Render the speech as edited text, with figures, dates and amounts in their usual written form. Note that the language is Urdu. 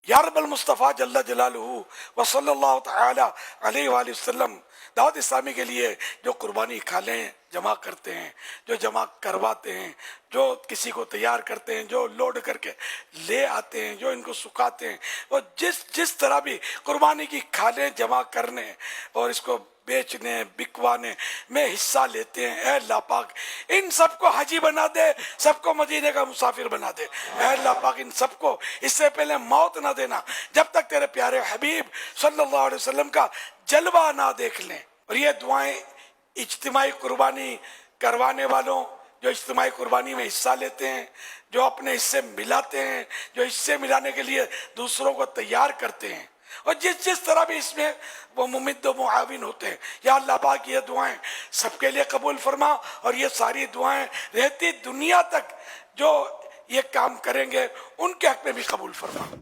یا رب المصطفیٰ جل جلالہ و صلی اللہ تعالی علیہ وآلہ وسلم دعوت اسلامی کے لیے جو قربانی کھالیں جمع کرتے ہیں، جو جمع کرواتے ہیں، جو کسی کو تیار کرتے ہیں، جو لوڈ کر کے لے آتے ہیں، جو ان کو سکھاتے ہیں، وہ جس طرح بھی قربانی کی کھالیں جمع کرنے اور اس کو بیچنے بکوانے میں حصہ لیتے ہیں، اے اللہ پاک ان سب کو حاجی بنا دے، سب کو مدینے کا مسافر بنا دے، اے اللہ پاک ان سب کو اس سے پہلے موت نہ دینا جب تک تیرے پیارے حبیب صلی اللہ علیہ وسلم کا جلوہ نہ دیکھ لیں۔ اور یہ دعائیں اجتماعی قربانی کروانے والوں، جو اجتماعی قربانی میں حصہ لیتے ہیں، جو اپنے حصے ملاتے ہیں، جو حصے ملانے کے لیے دوسروں کو تیار کرتے ہیں، اور جس طرح بھی اس میں وہ ممد و معاون ہوتے ہیں، یا اللہ پاک یہ دعائیں سب کے لیے قبول فرما، اور یہ ساری دعائیں رہتی دنیا تک جو یہ کام کریں گے ان کے حق میں بھی قبول فرما۔